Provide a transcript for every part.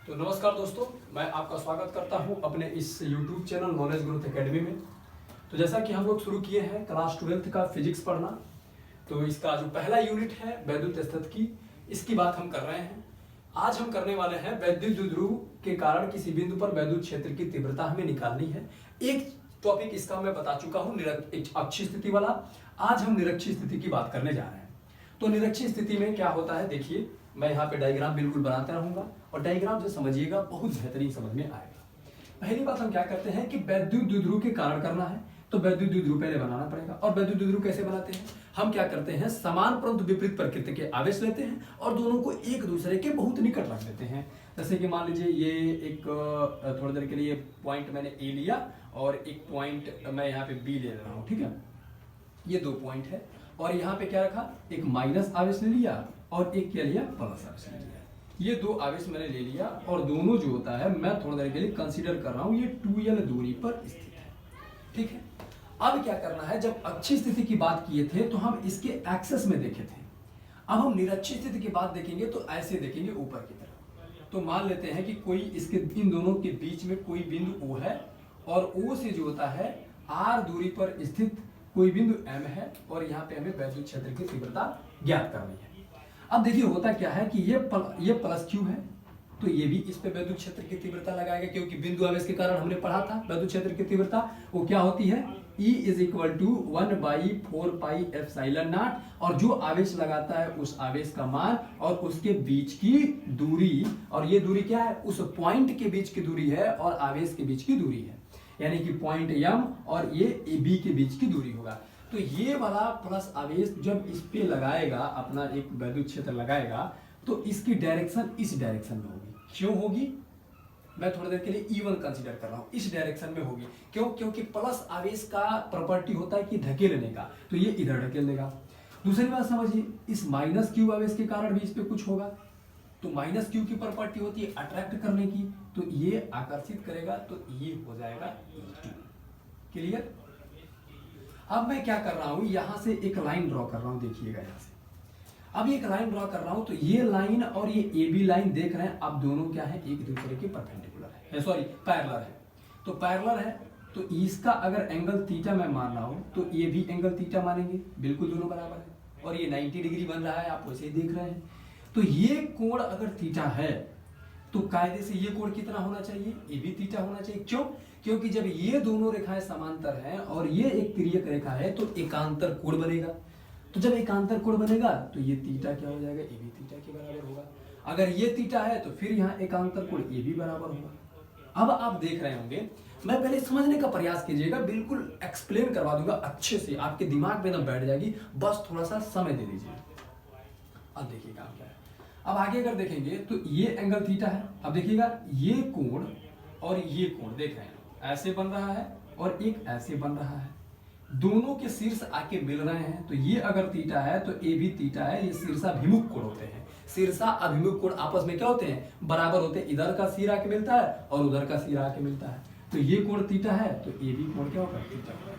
तो नमस्कार दोस्तों, मैं आपका स्वागत करता हूं अपने इस YouTube channel knowledge growth academy में। तो जैसा कि हम लोग शुरू किए हैं क्लास 12th का फिजिक्स पढ़ना, तो इसका जो पहला यूनिट है वैद्युत स्थितिकी, इसकी बात हम कर रहे हैं। आज हम करने वाले हैं वैद्युत द्विध्रुव के कारण किसी बिंदु पर वैद्युत क्षेत्र की तीव्रता हमें निकालनी है। एक टॉपिक इसका मैं बता चुका हूँ अक्षीय स्थिति वाला। आज हम निरक्षीय स्थिति की बात करने जा रहे हैं। तो निरक्षीय स्थिति में क्या होता है, देखिए मैं यहाँ पे डायग्राम बिल्कुल बनाता रहूंगा और डायग्राम से समझिएगा, बहुत बेहतरीन समझ में आएगा। पहली बात हम क्या करते हैं कि वैद्युत द्विध्रुव के कारण करना है, तो वैद्युत द्विध्रुव पहले बनाना पड़ेगा। और वैद्युत द्विध्रुव कैसे बनाते हैं, हम क्या करते हैं, समान परंतु विपरीत प्रकृति के आवेश लेते हैं और दोनों को एक दूसरे के बहुत निकट रख देते हैं। जैसे कि मान लीजिए ये एक थोड़ी देर के लिए पॉइंट मैंने ए लिया और एक पॉइंट मैं यहाँ पे बी ले रहा हूँ, ठीक है। ये दो पॉइंट है और यहाँ पे क्या रखा, एक माइनस आवेश ले लिया और एक क्या लिया, प्लस आवेश ले लिया। ये दो आवेश मैंने ले लिया और दोनों जो होता है मैं थोड़ी देर के लिए कंसीडर कर रहा हूँ ये 2l दूरी पर स्थित है, ठीक है। अब क्या करना है, जब अक्षीय स्थिति की बात किए थे तो हम इसके एक्सेस में देखे थे। अब हम निरक्षीय स्थिति की बात देखेंगे तो ऐसे देखेंगे ऊपर की तरफ। तो मान लेते हैं कि कोई इसके इन दोनों के बीच में कोई बिंदु O है और O से जो होता है r दूरी पर स्थित कोई बिंदु M है और यहाँ पे हमें वैद्युत क्षेत्र की तीव्रता ज्ञात करनी है। अब देखिए होता क्या है कि ये प्लस Q है, तो ये भी इस पे वैद्युत क्षेत्र की तीव्रता लगाएगा, क्योंकि बिंदु आवेश के कारण हमने पढ़ा था वैद्युत क्षेत्र की तीव्रता वो क्या होती है, E = 1/4πε0। और जो आवेश लगाता है उस आवेश का मान और उसके बीच की दूरी, और ये दूरी क्या है, उस पॉइंट के बीच की दूरी है और आवेश के बीच की दूरी है, यानी कि पॉइंट M और ये AB के बीच की दूरी होगा। तो ये वाला प्लस आवेश जब इस पे लगाएगा, अपना एक वैद्युत क्षेत्र लगाएगा, तो इसकी डायरेक्शन इस डायरेक्शन में होगी। क्यों होगी, मैं थोड़ी देर के लिए E1 कंसीडर कर रहा हूँ, इस डायरेक्शन में होगी। क्यों, क्योंकि प्लस आवेश का प्रॉपर्टी होता है कि धकेलने का, तो ये इधर ढकेल देगा। दूसरी बात समझिए, इस माइनस Q आवेश के कारण भी इस पे कुछ होगा, तो माइनस Q की प्रॉपर्टी होती है अट्रैक्ट करने की, तो ये आकर्षित करेगा, तो ये हो जाएगा E2। क्लियर। अब मैं क्या कर रहा हूं, यहां से एक लाइन ड्रॉ कर रहा हूं, देखिएगा यहां से। अब एक लाइन ड्रॉ कर रहा हूं, तो ये लाइन और ये AB लाइन देख रहे हैं, अब दोनों क्या है, एक दूसरे के परपेंडिकुलर है, सॉरी पैरेलल है। तो पैरेलल है तो इसका अगर एंगल थीटा मैं मान रहा हूं तो ये भी एंगल थीटा मानेंगे, बिल्कुल दोनों बराबर है। और ये 90 डिग्री बन रहा है, आप वैसे ही देख रहे हैं। तो ये कोण अगर थीटा है तो कायदे से ये कोण कितना होना चाहिए, ये भी थीटा होना चाहिए। क्यों, क्योंकि जब ये दोनों रेखाएं समांतर हैं और ये एक तिर्यक रेखा है तो एकांतर कोण बनेगा। तो जब एकांतर कोण बनेगा तो ये थीटा क्या हो जाएगा, ये भी थीटा के बराबर होगा। अगर ये थीटा है तो फिर यहाँ एकांतर कोण ये भी बराबर होगा। अब आप देख रहे होंगे, मैं पहले समझने का प्रयास कीजिएगा, बिल्कुल एक्सप्लेन करवा दूंगा अच्छे से, आपके दिमाग में ना बैठ जाएगी, बस थोड़ा सा समय दे दीजिए। अब देखिएगा क्या है, अब आगे अगर देखेंगे तो ये एंगल थीटा है। अब देखिएगा ये कोण और ये कोण देख रहे हैं, ऐसे बन रहा है और एक ऐसे बन रहा है, दोनों के शीर्ष आके मिल रहे हैं। तो ये अगर थीटा है तो ये भी थीटा है, ये शीर्षाभिमुख कोण होते हैं। शीर्षा अभिमुख कोण आपस में क्या होते हैं, बराबर होते हैं। इधर का सिरा आके मिलता है और उधर का सिरा आके मिलता है, तो ये कोण थीटा है तो ये भी कोण क्या होगा, थीटा होगा।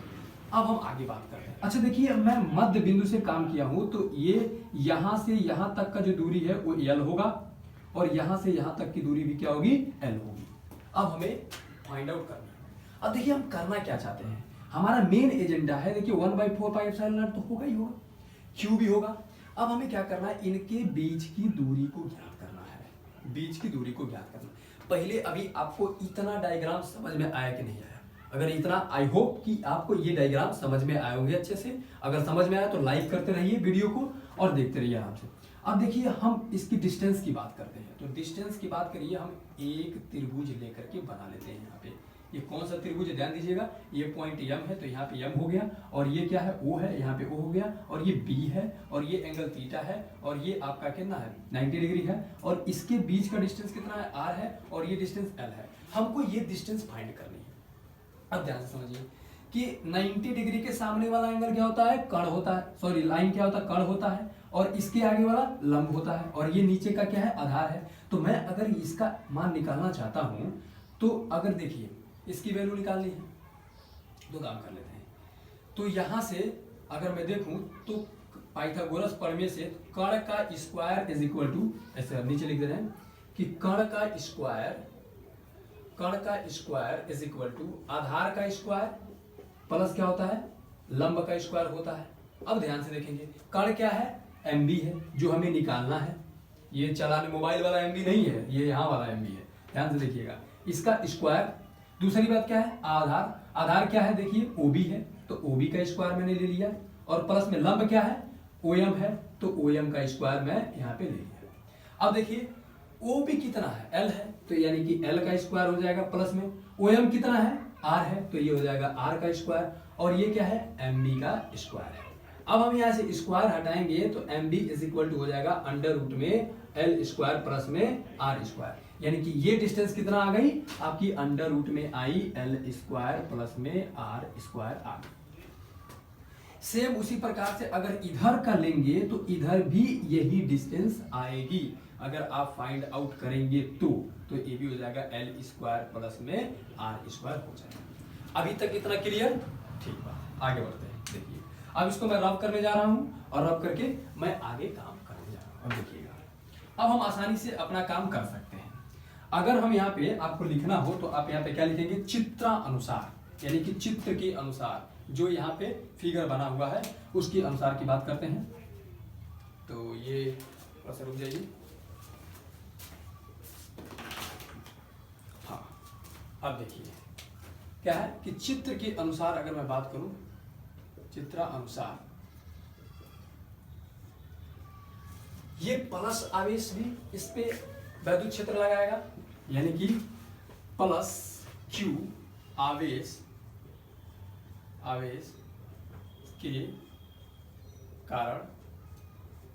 अब हम आगे बात करते हैं। अच्छा देखिए, मैं मध्य बिंदु से काम किया हूं, तो ये यहां से यहां तक का जो दूरी है वो L होगा और यहां से यहां तक की दूरी भी क्या होगी, L होगी। अब हमें फाइंड आउट करना है। अब देखिए हम करना क्या चाहते हैं, हमारा मेन एजेंडा है, देखिए 1/4πε0 तो होगा ही होगा, Q भी होगा। अब हमें क्या करना है, इनके बीच की दूरी को ज्ञात करना है, बीच की दूरी को ज्ञात करना। पहले अभी आपको इतना डायग्राम समझ में आया कि नहीं आया, अगर इतना, आई होप कि आपको ये डायग्राम समझ में आए होंगे अच्छे से। अगर समझ में आया तो लाइक करते रहिए वीडियो को और देखते रहिए आराम से। अब देखिए हम इसकी डिस्टेंस की बात करते हैं, तो डिस्टेंस की बात करिए, हम एक त्रिभुज लेकर के बना लेते हैं। यहाँ पे ये कौन सा त्रिभुज है, ध्यान दीजिएगा, ये पॉइंट M है तो यहाँ पे M हो गया, और ये क्या है, O है, यहाँ पे O हो गया, और ये B है, और ये एंगल थीटा है, और ये आपका कितना है, 90 डिग्री है, और इसके बीच का डिस्टेंस कितना है, R है, और ये डिस्टेंस L है। हमको ये डिस्टेंस फाइंड करनी है। अब ध्यान से समझिए कि 90 डिग्री के सामने वाला एंगल क्या होता है, कर्ण होता है, सॉरी लाइन क्या होता है, कर्ण होता है, और इसके आगे वाला लंब होता है, और ये नीचे का क्या है, आधार है। तो मैं अगर इसका मान निकालना चाहता हूं तो अगर देखिए इसकी वैल्यू निकालनी है तो काम कर लेते हैं। तो यहां से अगर मैं देखूं तो पाइथागोरस प्रमेय से कर्ण का स्क्वायर इज इक्वल टू, ऐसे नीचे लिख दे रहे हैं कि कण का स्क्वायर इज इक्वल टू आधार का स्क्वायर प्लस क्या होता है, लंब का स्क्वायर होता है। अब ध्यान से देखेंगे, कण क्या है, एमबी है जो हमें निकालना है। ये चलाने मोबाइल वाला एमबी नहीं है, ये यहाँ वाला एमबी है, ध्यान से देखिएगा। इसका स्क्वायर, दूसरी बात क्या है, आधार क्या है, देखिए ओबी है, तो ओबी का स्क्वायर मैंने ले लिया, और प्लस में लंब क्या है, ओएम है, तो ओएम का स्क्वायर मैं यहाँ पे ले लिया। अब देखिए ओबी कितना है, एल है, तो यानी कि एल का स्क्वायर हो जाएगा, प्लस में ओएम कितना है, आर है, तो ये हो जाएगा आर का स्क्वायर, और ये क्या है, एमबी का स्क्वायर है। अब हम यहाँ से स्क्वायर हटाएंगे तो M B is equal to हो जाएगा अंडर रूट में एल स्क्वायर प्लस में आर स्क्वायर, यानी कि ये डिस्टेंस कितना आ गई आपकी, अंडर रूट में आई एल स्क्वायर प्लस में आर स्क्वायर आ गई। सेम उसी प्रकार से अगर इधर का लेंगे तो इधर भी यही डिस्टेंस आएगी, अगर आप फाइंड आउट करेंगे तो ये भी हो जाएगा एल स्क्वायर प्लस में आर स्क्वायर हो जाएगा। अभी तक इतना क्लियर, ठीक बात, आगे बढ़ते हैं। देखिए अब इसको मैं रब करने जा रहा हूं, और रब करके मैं आगे काम करने जा रहा हूं। अब देखिएगा, अब हम आसानी से अपना काम कर सकते हैं। अगर हम यहाँ पे आपको लिखना हो तो आप यहाँ पे क्या लिखेंगे, चित्रानुसार, यानी कि चित्र के अनुसार, जो यहाँ पे फिगर बना हुआ है उसके अनुसार की बात करते हैं। तो ये थोड़ा सा रुक जाइए, हाँ अब देखिए क्या है कि चित्र के अनुसार अगर मैं बात करूं, चित्रानुसार ये प्लस आवेश भी इस पे वैद्युत क्षेत्र लगाएगा, यानी कि प्लस क्यू आवेश के कारण,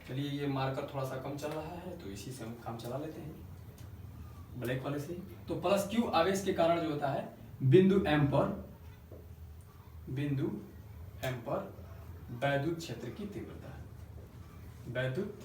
चलिए ये मार्कर थोड़ा सा कम चल रहा है तो इसी से हम काम चला लेते हैं ब्लैक वाले से। तो प्लस क्यू आवेश के कारण जो होता है बिंदु एम पर वैद्युत क्षेत्र की तीव्रता, वैद्युत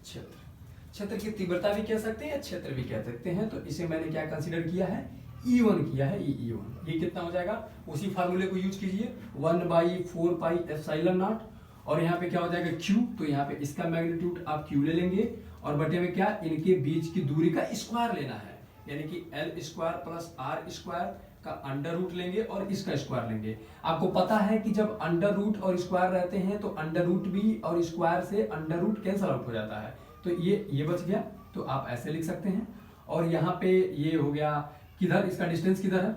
क्षेत्र की तीव्रता भी कह सकते हैं या क्षेत्र भी कह सकते हैं। तो इसे मैंने क्या कंसीडर किया है, E1 किया है, E1 ये कितना हो जाएगा, उसी फार्मूले को यूज कीजिए 1/4 पाई एप्सिलॉन नॉट, और यहाँ पे क्या हो जाएगा Q, तो यहाँ पे इसका मैग्नीट्यूड आप Q ले लेंगे, और बटे में क्या, इनके बीच की दूरी का स्क्वायर लेना है, यानी कि L square plus R square का अंडर रूट लेंगे और इसका स्क्वायर लेंगे। आपको पता है कि जब अंडर रूट और स्क्वायर रहते हैं तो अंडर रूट भी और स्क्वायर से अंडर रूट कैंसल आउट हो जाता है, तो ये बच गया, तो आप ऐसे लिख सकते हैं। और यहाँ पे ये हो गया, किधर इसका डिस्टेंस किधर है,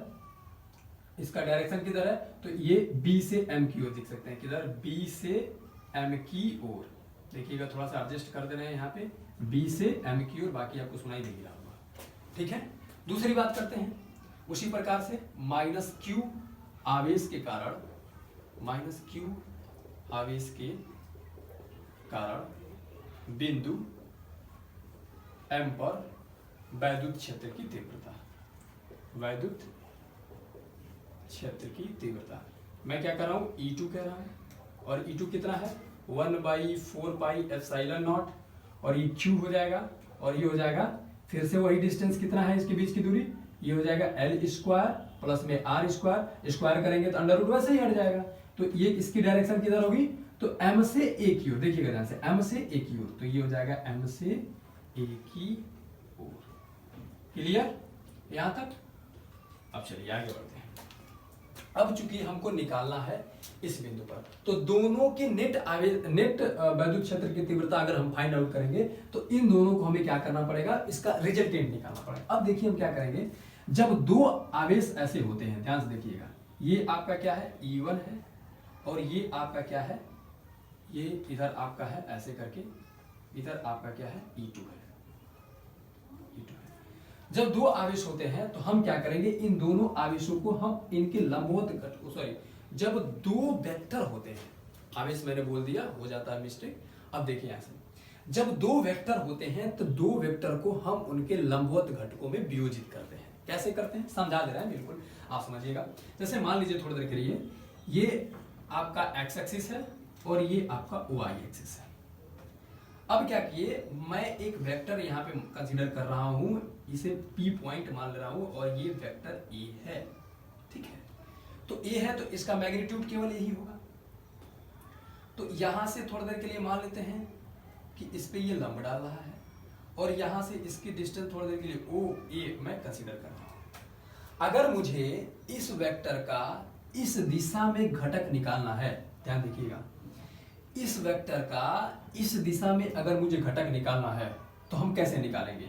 इसका डायरेक्शन किधर है, तो ये बी से एम की ओर लिख सकते हैं, किधर, बी से एम की ओर। देखिएगा थोड़ा सा एडजस्ट कर दे रहे हैं यहाँ पे, बी से एम की ओर, बाकी आपको सुनाई नहीं रहा होगा, ठीक है। दूसरी बात करते हैं उसी प्रकार से, माइनस क्यू आवेश के कारण बिंदु एम पर वैद्युत क्षेत्र की तीव्रता, वैद्युत क्षेत्र की तीव्रता मैं क्या कर रहा हूं, E2 कह रहा हूं, और E2 कितना है 1/4 पाई एप्सिलॉन नॉट, और ये Q हो जाएगा, और ये हो जाएगा फिर से वही डिस्टेंस कितना है इसके बीच की दूरी, ये हो जाएगा एल स्क्वायर प्लस में आर स्क्वायर, स्क्वायर करेंगे तो अंडर रूट वैसे ही हट जाएगा, तो ये इसकी डायरेक्शन किधर होगी, तो एम से ए की ओर, देखिएगा ध्यान से, एम से ए की ओर, तो ये हो जाएगा एम से ए की ओर। क्लियर यहां तक। अब चलिए आगे बढ़ते हैं। अब चूंकि हमको निकालना है इस बिंदु पर, तो दोनों के नेट वैद्युत क्षेत्र की तीव्रता अगर हम फाइंड आउट करेंगे तो इन दोनों को हमें क्या करना पड़ेगा, इसका रिजल्टेंट निकालना पड़ेगा। अब देखिए हम क्या करेंगे, जब दो आवेश ऐसे होते हैं, ध्यान से देखिएगा, ये आपका क्या है E1 है, और ये आपका क्या है, ये इधर आपका है ऐसे करके, इधर आपका क्या है E2 है। जब दो आवेश होते हैं तो हम क्या करेंगे, इन दोनों आवेशों को हम इनके लंबवत घटकों, सॉरी जब दो वेक्टर होते हैं, आवेश मैंने बोल दिया, हो जाता है मिस्टेक। अब देखिए यहां से, जब दो वेक्टर होते हैं तो दो वेक्टर को हम उनके लंबवत घटकों में वियोजित करते हैं। कैसे करते हैं समझा दे रहा है, बिल्कुल आप समझिएगा। जैसे मान लीजिए थोड़ी देर के लिए ये आपका एक्स एक्सिस है और ये आपका वाई एक्सिस है। अब क्या किए, मैं एक वेक्टर यहाँ पे कंसीडर कर रहा हूं, इसे P पॉइंट मान ले रहा हूं, और ये वेक्टर A है, ठीक है। तो A है तो इसका मैग्नीट्यूड केवल यही होगा। तो यहां से थोड़ी देर के लिए मान लेते हैं कि इस पे ये लंब डाल रहा है, और यहां से इसकी डिस्टेंस थोड़ी देर के लिए ओ ए मैं कंसीडर कर रहा हूं। अगर मुझे इस वेक्टर का इस दिशा में घटक निकालना है, ध्यान देखिएगा, इस वेक्टर का इस दिशा में अगर मुझे घटक निकालना है तो हम कैसे निकालेंगे?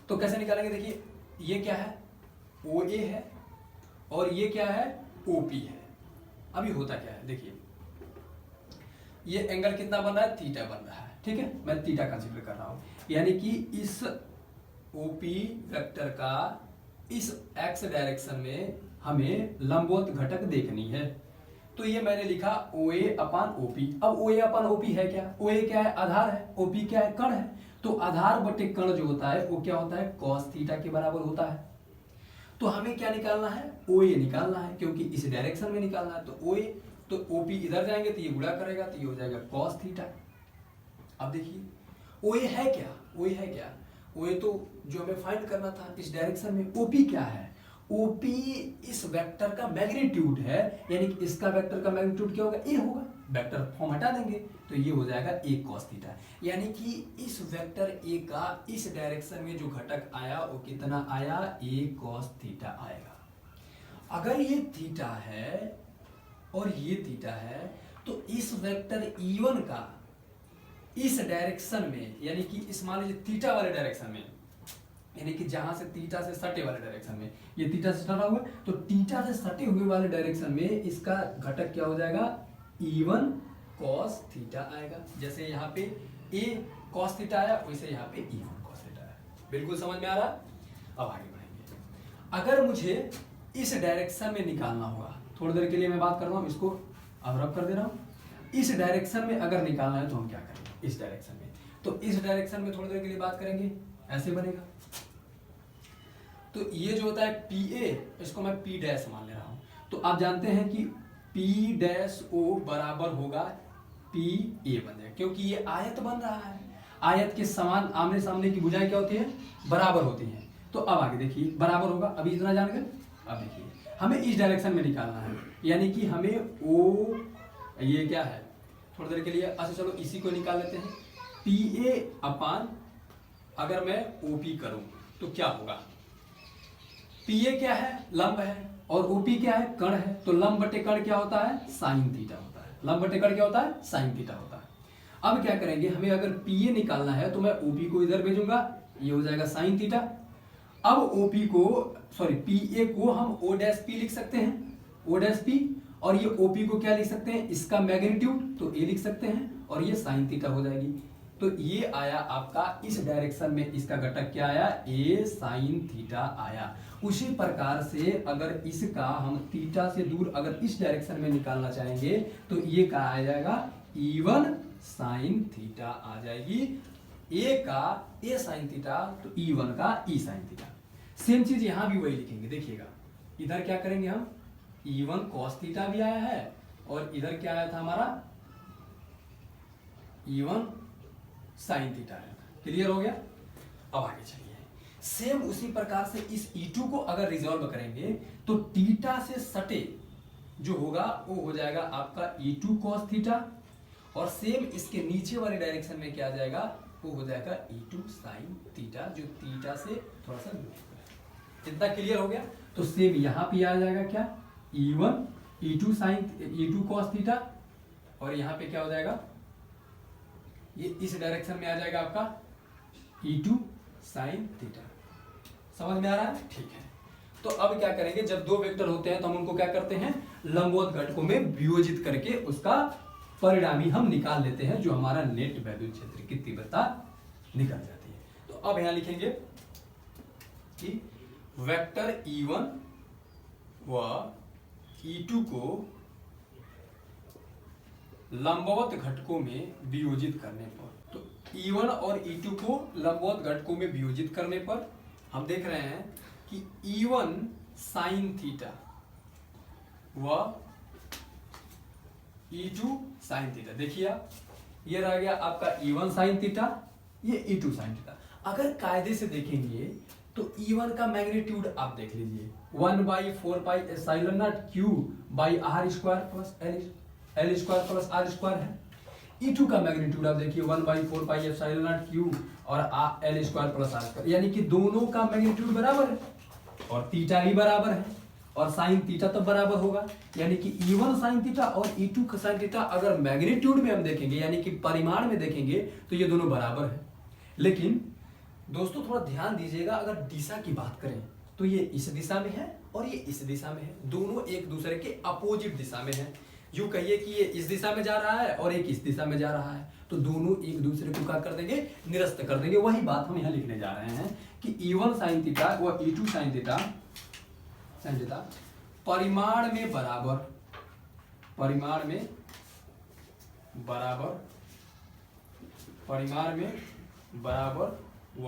तो कैसे निकालेंगे, देखिए ये क्या है, ओ ए है और ये क्या है, ओ पी है। अभी होता क्या है, देखिए ये एंगल कितना बन रहा है, थीटा बन रहा है, ठीक है, मैं थीटा कंसीडर कर रहा हूं। यानी कि इस ओपी वेक्टर का इस एक्स डायरेक्शन में हमें लंबवत घटक देखनी है। तो ये मैंने लिखा ओ ए अपान ओपी। अब ओ ए अपान ओपी है क्या, ओ ए क्या है, आधार है, ओपी क्या है, कण है। तो आधार बटे कण जो होता है वो क्या होता है, कॉस थीटा के बराबर होता है। तो हमें क्या निकालना है, ओ ए निकालना है, क्योंकि इस डायरेक्शन में निकालना है। तो ओ ए, तो ओपी इधर जाएंगे तो ये गुणा करेगा तो ये हो जाएगा कॉस थीटा। अब देखिए ओ ए है क्या, ओ ए है क्या, ओ ए तो जो हमें फाइंड करना था इस डायरेक्शन में। ओपी क्या है, ओपी इस वेक्टर का मैग्नीट्यूड है, यानी कि इसका वेक्टर का मैग्नीट्यूड क्या होगा, ए होगा। वेक्टर फॉर्म हटा देंगे तो ये हो जाएगा ए कॉस थीटा। यानी कि इस वेक्टर ए का इस डायरेक्शन में जो घटक आया वो कितना आया, ए कॉस थीटा आएगा। अगर ये थीटा है और ये थीटा है तो इस वेक्टर E1 का इस डायरेक्शन में, यानी कि इस मान लीजिए थीटा वाले डायरेक्शन में, यानी कि जहां से थीटा से सटे वाले डायरेक्शन में, ये थीटा से सटा हुआ है तो थीटा से सटे हुए वाले डायरेक्शन में इसका घटक क्या हो जाएगा, E1 cos थीटा आएगा। जैसे यहाँ पे A cos थीटा आया वैसे यहाँ पे E1 cos थीटा आया। बिल्कुल समझ में आ रहा? अब आगे बढ़ेंगे। अगर मुझे इस डायरेक्शन में निकालना होगा, थोड़ी देर के लिए मैं बात कर रहा हूँ, इसको अब रब कर दे रहा हूँ। इस डायरेक्शन में अगर निकालना है तो हम क्या करेंगे, इस डायरेक्शन में, तो इस डायरेक्शन में थोड़ी देर के लिए बात करेंगे, ऐसे बनेगा। तो ये जो होता है पी ए, इसको मैं पी डैश मान ले रहा हूं। तो आप जानते हैं कि पी डैश ओ बराबर होगा पी ए बन जाएगा, क्योंकि ये आयत बन रहा है। आयत के समान आमने सामने की भुजाएं क्या होती है, बराबर होती हैं। तो अब आगे देखिए बराबर होगा, अभी इतना जान गए। अब देखिए हमें इस डायरेक्शन में निकालना है, यानी कि हमें ओ, ये क्या है, थोड़ी देर के लिए अच्छा चलो इसी को निकाल लेते हैं। पी ए अपान अगर मैं ओ पी करूं तो क्या होगा, पी ए क्या है, लंब है, और ओपी क्या है, कण है। तो लंब बटे कण क्या होता है, साइन थीटा होता है। लंब बटे कण क्या होता है, साइन थीटा होता है। अब क्या करेंगे, हमें अगर पी ए निकालना है तो मैं ओपी को इधर भेजूंगा, ये हो जाएगा साइन थीटा। अब ओपी को, सॉरी पी ए को हम ओ डैश पी लिख सकते हैं, ओ डैश पी, और ये ओपी को क्या लिख सकते हैं, इसका मैग्नीट्यूड, तो ए लिख सकते हैं, और ये साइन थीटा हो जाएगी। तो ये आया आपका इस डायरेक्शन में, इसका घटक क्या आया, ए साइन थीटा आया। उसी प्रकार से अगर इसका हम थीटा से दूर अगर इस डायरेक्शन में निकालना चाहेंगे तो ये क्या आ जाएगा, E1 साइन थीटा आ जाएगी। ए का ए साइन थीटा तो E1 का E साइन थीटा। सेम चीज यहां भी वही लिखेंगे, देखिएगा इधर क्या करेंगे हम, E1 cos थीटा भी आया है और इधर क्या आया था हमारा, E1 साइन थीटा है। क्लियर हो गया? अब आगे चलिए, सेम उसी प्रकार से इस E2 को अगर रिजॉल्व करेंगे तो थीटा से सटे जो होगा वो हो जाएगा आपका E2 cos थीटा, और सेम इसके नीचे वाले डायरेक्शन में क्या आ जाएगा, वो हो जाएगा E2 साइन थीटा, जो थीटा से थोड़ा सा दूर है। इतना क्लियर हो गया? तो सेम यहां पे आ जाएगा क्या, E2 sign E2 cos theta, और यहां पे क्या हो जाएगा, ये इस डायरेक्शन में आ जाएगा आपका E2 साइन थीटा। समझ में आ रहा है? ठीक है। तो अब क्या करेंगे, जब दो वेक्टर होते हैं तो हम उनको क्या करते हैं, लंबवत घटकों में वियोजित करके उसका परिणामी हम निकाल लेते हैं, जो हमारा नेट वैद्युत क्षेत्र की तीव्रता निकल जाती है। तो अब यहां लिखेंगे कि वेक्टर E1 व E2 को लंबवत घटकों में वियोजित करने पर, तो E1 और E2 को लंबवत घटकों में वियोजित करने पर हम देख रहे हैं कि E1 साइन थीटा व E2 साइन थीटा। देखिए आप, ये रह गया आपका E1 साइन थीटा, ये E2 साइन थीटा। अगर कायदे से देखेंगे तो E1 का मैग्नीट्यूड आप देख लीजिए, 1/4 pi epsilon nought Q by R square plus L square plus R square है। E2 का मैग्नीट्यूड आप देखिए 1/4πε0 और L square plus R square, यानी कि दोनों का मैग्नीट्यूड बराबर है और थीटा भी बराबर है और साइन थीटा तब बराबर होगा, यानी कि E1 साइन थीटा और E2 का साइन थीटा अगर मैग्नीट्यूड में हम देखेंगे यानी कि परिमाण में देखेंगे तो ये दोनों बराबर है। लेकिन दोस्तों थोड़ा ध्यान दीजिएगा, अगर दिशा की बात करें तो ये इस दिशा में है और ये इस दिशा में है, दोनों एक दूसरे के अपोजिट दिशा में है। यूं कहिए कि ये इस दिशा में जा रहा है और एक इस दिशा में जा रहा है, तो दोनों एक दूसरे को क्या कर देंगे, निरस्त कर देंगे। वही बात हम यहाँ लिखने जा रहे हैं कि E1 साइन थीटा व E2 साइन थीटा परिमाण में बराबर व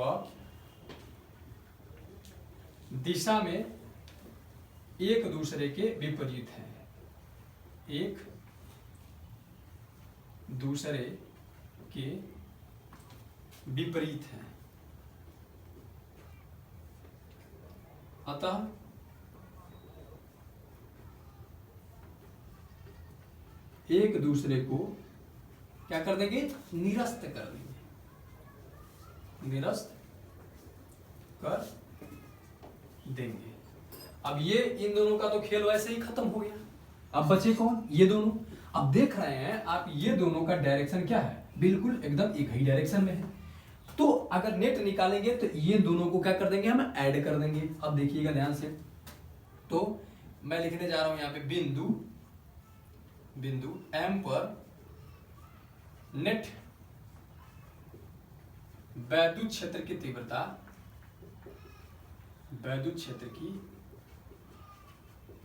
दिशा में एक दूसरे के विपरीत हैं, एक दूसरे के विपरीत हैं। अतः एक दूसरे को क्या कर देंगे, निरस्त कर देंगे, निरस्त कर देंगे। अब ये इन दोनों का तो खेल वैसे ही खत्म हो गया। अब बचे कौन, ये दोनों। अब देख रहे हैं आप ये दोनों का डायरेक्शन क्या है, बिल्कुल एकदम एक ही डायरेक्शन में है। तो अगर नेट निकालेंगे तो ये दोनों को क्या कर देंगे, हम ऐड कर देंगे। अब देखिएगा ध्यान से, तो मैं लिखने जा रहा हूं यहां पे बिंदु M पर नेट वैद्युत क्षेत्र की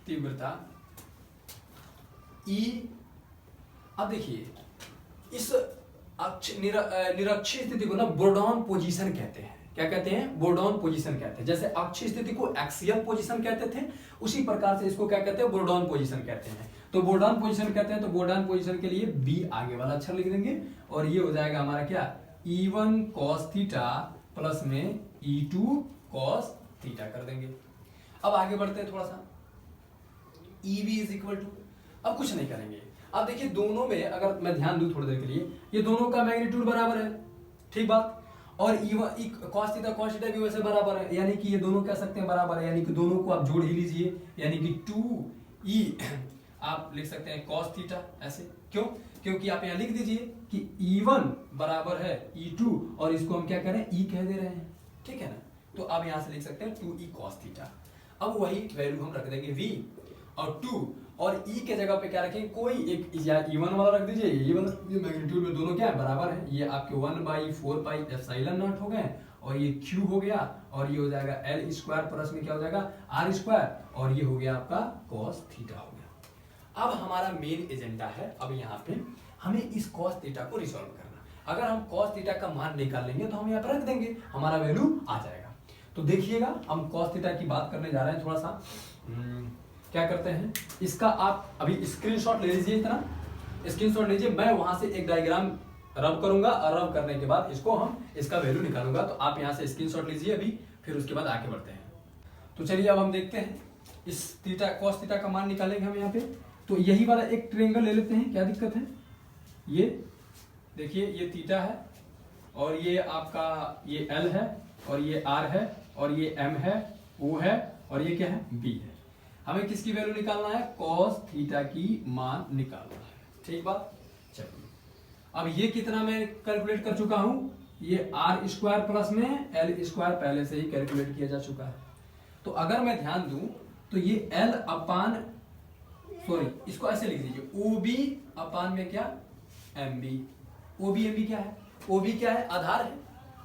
तीव्रता E। अब देखिए इस निरक्षीय स्थिति को ना बोर्डॉन पोजीशन कहते हैं। क्या कहते हैं, बोर्डॉन पोजीशन कहते हैं। जैसे अक्षीय स्थिति को एक्सियल पोजीशन कहते थे, उसी प्रकार से इसको क्या कहते हैं, बोर्डॉन पोजीशन कहते हैं। तो बोर्डॉन पोजीशन कहते हैं, तो बोर्डॉन पोजीशन के लिए B आगे वाला अक्षर लिख देंगे और ये हो जाएगा हमारा क्या, E1 cos थीटा प्लस में E2 cos थीटा कर देंगे। अब आगे बढ़ते हैं थोड़ा सा, EV इज इक्वल टू, अब कुछ नहीं करेंगे। अब देखिए दोनों में अगर मैं ध्यान दूं थोड़ी देर के लिए, ये दोनों का मैग्नीट्यूड बराबर है, ठीक बात, और cos थीटा भी वैसे बराबर है, यानी कि ये दोनों कह सकते हैं बराबर है, यानी कि दोनों को आप जोड़ ही लीजिए, यानी कि 2E आप लिख सकते हैं cos थीटा ऐसे। क्यों, क्योंकि आप यहाँ लिख दीजिए कि E1 बराबर है E2 और इसको हम क्या करें, E कह दे रहे हैं, ठीक है ना। तो अब यहाँ से लिख सकते हैं 2E cos थीटा। अब वही वैल्यू हम रख देंगे V और 2 और E के जगह पे क्या रखेंगे, कोई एक या E1 वाला रख दीजिए। ये मैग्नीट्यूड में दोनों क्या है, बराबर है। ये आपके 1/4πε0 हो गए और ये Q हो गया और ये हो जाएगा L स्क्वायर प्लस में क्या हो जाएगा R स्क्वायर और ये हो गया आपका cos थीटा हो गया। अब हमारा मेन एजेंडा है, अब यहाँ पे हमें इस cos थीटा को रिसॉल्व करना। अगर हम cos थीटा का मान निकाल लेंगे तो हम यहाँ पर रख देंगे, हमारा वैल्यू आ जाएगा। तो देखिएगा हम cos थीटा की बात करने जा रहे हैं। थोड़ा सा क्या करते हैं, इसका आप अभी स्क्रीनशॉट ले लीजिए, इतना स्क्रीनशॉट लीजिए। मैं वहां से एक डायग्राम रब करूंगा और रब करने के बाद इसका वैल्यू निकालूंगा। तो आप यहाँ से स्क्रीनशॉट लीजिए अभी, फिर उसके बाद आगे बढ़ते हैं। तो चलिए अब हम देखते हैं इस cos थीटा का मान निकालेंगे हम यहाँ पे। तो यही वाला एक ट्रायंगल ले लेते हैं, क्या दिक्कत है। ये देखिए ये थीटा है और ये आपका ये L है और ये R है और ये M है, O है और ये क्या है, B है। हमें किसकी वैल्यू निकालना है, cos थीटा की मान निकालना है, ठीक बात। चलिए अब ये कितना मैं कैलकुलेट कर चुका हूं, ये R स्क्वायर प्लस में L स्क्वायर पहले से ही कैलकुलेट किया जा चुका है। तो अगर मैं ध्यान दूं तो ये L अपान इसको ऐसे लिख दीजिए, OB अपान में क्या, MB। OB MB क्या है, OB क्या है, आधार है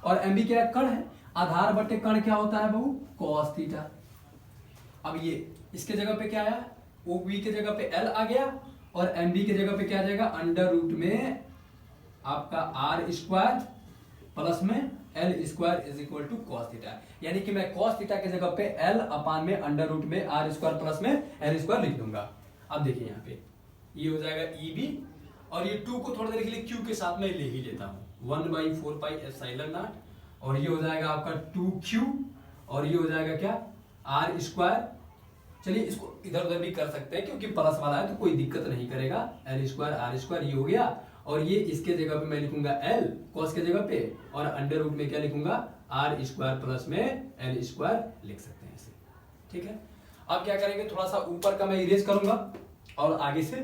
और MB क्या है, कण है। आधार बटे कण क्या होता है बहू, cos थीटा। अब ये इसके जगह पे क्या है, OB के जगह पे L आ गया और MB के जगह पे क्या आ जाएगा, अंडर रूट में आपका R स्क्वायर प्लस में L square is equal to cos theta. यानी कि मैं cos थीटा के जगह पे L अपान में अंडर रूट में R स्क्वायर प्लस में L स्क्वायर लिख दूंगा। अब देखिए यहाँ पे ये हो जाएगा EB और ये 2 को थोड़ा देर के लिए Q के साथ में ले ही लेता हूँ, 1/4πε0 और ये हो जाएगा आपका 2Q और ये हो जाएगा क्या, R स्क्वायर। चलिए इसको इधर उधर भी कर सकते हैं क्योंकि प्लस वाला है तो कोई दिक्कत नहीं करेगा, L स्क्वायर R स्क्वायर ये हो गया और ये इसके जगह पे मैं लिखूंगा एल कॉस के जगह पे, और अंडर रूट में क्या लिखूंगा आर स्क्वायर प्लस में एल स्क्वायर लिख सकते हैं इसे। ठीक है, अब क्या करेंगे, थोड़ा सा ऊपर का मैं इरेज करूंगा और आगे से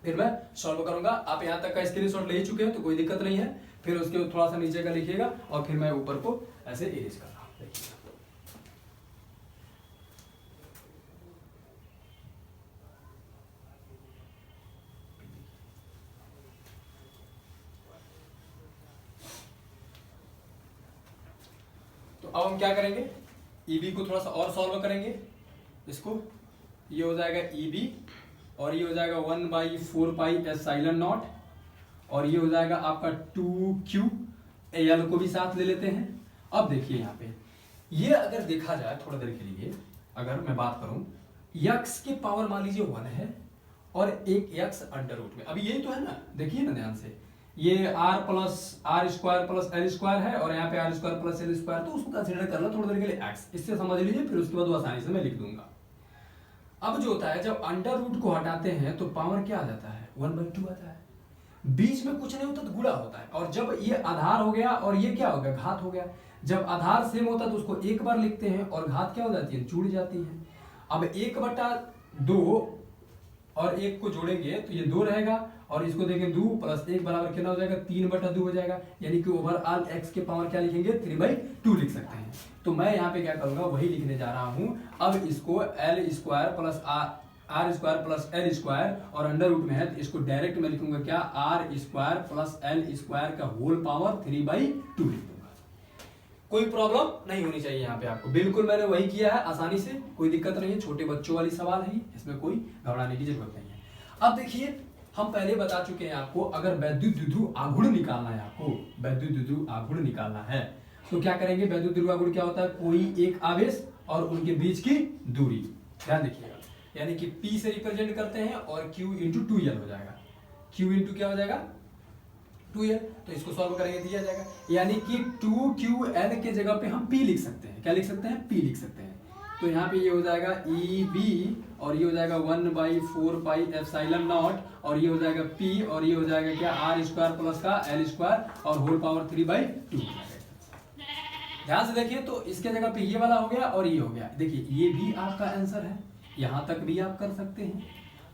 फिर मैं सॉल्व करूंगा। आप यहां तक का स्क्रीनशॉट ले चुके हैं तो कोई दिक्कत नहीं है, फिर उसके थोड़ा सा नीचे का लिखिएगा और फिर मैं ऊपर को ऐसे इरेज कर रहा हूं। तो अब हम क्या करेंगे, EB को थोड़ा सा और सॉल्व करेंगे। इसको ये हो जाएगा EB और ये हो जाएगा 1/4 पाई एप्सिलॉन नॉट, और ये हो जाएगा आपका 2Q। एल को भी साथ ले लेते हैं। अब देखिए यहाँ पे ये अगर देखा जाए थोड़ा देर के लिए, अगर मैं बात करूं x की पावर मान लीजिए 1 है और एक x अंडर रूट में, अभी यही तो है ना, देखिए ना ध्यान से, ये r square plus L square है और यहाँ पे r square plus L square, तो उसको कंसीडर कर लो थोड़ी देर के लिए x, इससे समझ लीजिए, फिर उसके बाद वो आसानी से मैं लिख दूंगा। अब जो होता है जब अंडर रूट को हटाते हैं तो पावर क्या आ जाता है 1/2 आता है, बीच में कुछ नहीं होता तो गुणा होता है, और जब ये आधार हो गया और ये क्या हो गया घात हो गया, जब आधार सेम होता है तो उसको एक बार लिखते हैं और घात क्या हो जाती है जुड़ जाती है। अब 1/2 और 1 को जोड़ेंगे तो ये 2 रहेगा, और इसको देखें 2 + 1 बराबर कितना हो जाएगा 3/2 हो जाएगा, यानी कि ओवरऑल x के पावर क्या लिखेंगे 3/2 लिख सकते हैं। तो मैं यहाँ पे क्या करूंगा वही लिखने जा रहा हूं। अब इसको L square plus R square plus L square और अंडर रूट में है तो इसको डायरेक्ट मैं लिखूंगा क्या R square plus L square का होल पावर 3/2 लिख दूंगा। कोई प्रॉब्लम नहीं होनी चाहिए यहाँ पे आपको, बिल्कुल मैंने वही किया है आसानी से, कोई दिक्कत नहीं है, छोटे बच्चों वाली सवाल है, इसमें कोई घबराने की जरूरत नहीं है। अब देखिए हम पहले बता चुके हैं आपको, अगर वैद्युत द्विध्रुव आघूर्ण निकालना है, आपको वैद्युत द्विध्रुव आघूर्ण निकालना है तो क्या करेंगे, वैद्युत द्विध्रुव आघूर्ण क्या होता है, कोई एक आवेश और उनके बीच की दूरी, ध्यान देखिएगा, यानी कि P से रिप्रेजेंट करते हैं और Q × 2L हो जाएगा, Q × क्या हो जाएगा 2L, तो इसको सॉल्व करेंगे दिया जाएगा, यानी कि 2QL के जगह पे हम P लिख सकते हैं, क्या लिख सकते हैं P लिख सकते हैं। तो यहाँ पे ये हो जाएगा EB और ये हो जाएगा 1/4 पाई एप्सिलॉन नॉट और ये हो जाएगा P और ये हो जाएगा क्या आर स्क्वायर प्लस का एल स्क्वायर और होल पावर 3/2। ध्यान से देखिए, तो इसके जगह पे ये वाला हो गया और ये हो गया, देखिए ये भी आपका आंसर है, यहां तक भी आप कर सकते हैं,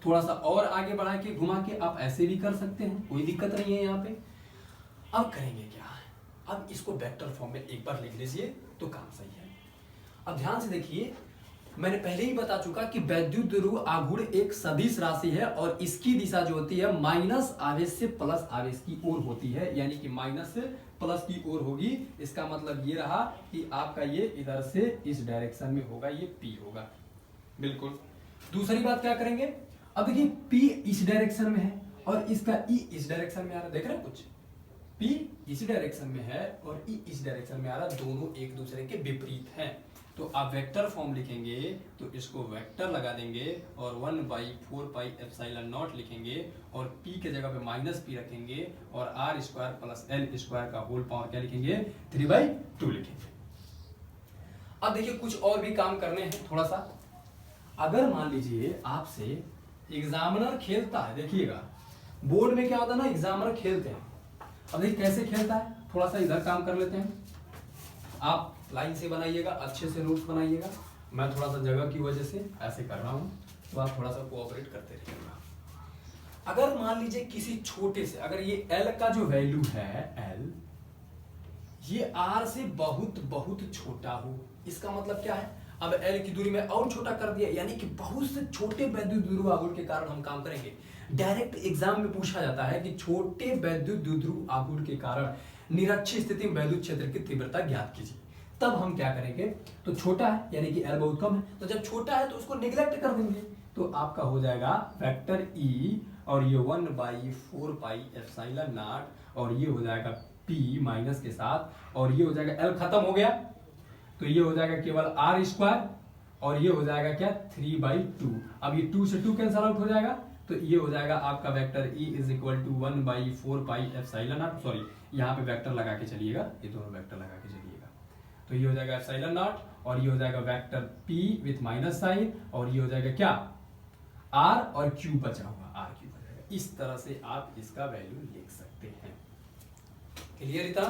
थोड़ा सा और आगे बढ़ा के घुमा के आप ऐसे भी कर सकते हैं, कोई दिक्कत नहीं है यहाँ पे। अब करेंगे क्या, अब इसको वेक्टर फॉर्म में एक बार लिख लीजिए तो काम सही है। अब ध्यान से देखिए, मैंने पहले ही बता चुका कि वैद्युत द्विध्रुव आघूर्ण एक सदिश राशि है और इसकी दिशा जो होती है माइनस आवेश से प्लस आवेश की ओर होती है, यानी कि माइनस से प्लस की ओर होगी। इसका मतलब ये रहा कि आपका ये इधर से इस डायरेक्शन में होगा, ये P होगा, बिल्कुल। दूसरी बात क्या करेंगे, अब देखिए P इस डायरेक्शन में है और इसका E इस डायरेक्शन में आ रहा है, देख रहे हैं कुछ, P इस डायरेक्शन में है और E इस डायरेक्शन में आ रहा है, दोनों एक दूसरे के विपरीत हैं। तो आप वेक्टर फॉर्म लिखेंगे तो इसको वेक्टर लगा देंगे और 1/4 पाई एप्सिलॉन नॉट लिखेंगे और P के जगह पे -P रखेंगे और R square plus L square का होल पावर क्या लिखेंगे 3/2 लिखेंगे। अब देखिए कुछ और भी काम करने हैं थोड़ा सा। अगर मान लीजिए आपसे एग्जामिनर खेलता है, देखिएगा बोर्ड में क्या होता है ना, एग्जामिनर खेलते हैं। अब देखिए कैसे खेलता है, थोड़ा सा इधर काम कर लेते हैं, आप लाइन से बनाइएगा, अच्छे से नोट्स बनाइएगा, मैं थोड़ा सा जगह की वजह से ऐसे कर रहा हूं, तो आप थोड़ा सा कोऑपरेट करते रहिएगा। अगर मान लीजिए किसी छोटे से, अगर ये L का जो वैल्यू है L, ये R से बहुत बहुत छोटा हो, इसका मतलब क्या है, अब L की दूरी में और छोटा कर दिया, यानी कि बहुत से छोटे वैद्युत द्विध्रुव आघूर्ण के कारण हम काम करेंगे। डायरेक्ट एग्जाम में पूछा जाता है कि छोटे वैद्युत द्विध्रुव आघूर्ण के कारण निरक्षीय स्थिति में वैद्युत क्षेत्र की तीव्रता ज्ञात कीजिए। तब हम क्या करेंगे, तो छोटा है यानी कि L बहुत कम है, तो जब छोटा है तो उसको निगलेक्ट कर देंगे, तो आपका हो जाएगा वेक्टर E और ये 1/4 पाई एप्सिलॉन नॉट और ये हो जाएगा P माइनस के साथ और ये हो जाएगा L खत्म हो गया, तो ये हो जाएगा केवल R स्क्वायर और ये हो जाएगा क्या 3/2। अब ये 2 से 2 कैंसल आउट हो जाएगा, तो ये हो जाएगा आपका vector E is equal to 1/4 pi epsilon nought, sorry यहाँ पे वेक्टर लगा के चलिएगा, ये दोनों वेक्टर लगा के चलिएगा, तो ये हो जाएगा एप्सिलॉन नॉट और ये हो जाएगा vector P with minus sign और ये हो जाएगा क्या R और Q बचा हुआ, R Q बचा जाएगा, इस तरह से आप इसका वैल्यू लिख सकते हैं। क्लियर था?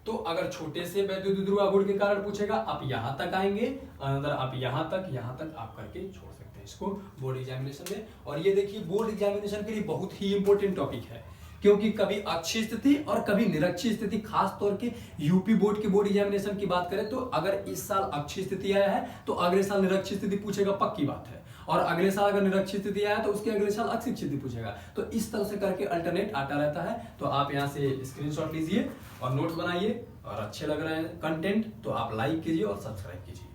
तो अगर छोटे से वैद्युत ध्रुव आघूर्ण के कारण पूछेगा, आप यहां तक आएंगे, अगर आप यहां तक आप करके छोड़ सकते हैं इसको बोर्ड एग्जामिनेशन में। और ये देखिए बोर्ड एग्जामिनेशन के लिए बहुत ही इंपॉर्टेंट टॉपिक है, क्योंकि कभी अच्छी स्थिति और कभी निरक्षी स्थिति, खास तौर के यूपी बोर्ड के बोर्ड एग्जामिनेशन की बात करें तो अगर इस साल अच्छी स्थिति आया है तो अगले साल निरक्षी स्थिति पूछेगा, पक्की बात है। और अगले साल अगर निरक्षी स्थिति आया तो उसके अगले साल अक्षी स्थिति पूछेगा। तो इस तरह से करके अल्टरनेट आता रहता है। तो आप यहाँ से स्क्रीनशॉट लीजिए और नोट बनाइए, और अच्छे लग रहे हैं कंटेंट तो आप लाइक कीजिए और सब्सक्राइब कीजिए।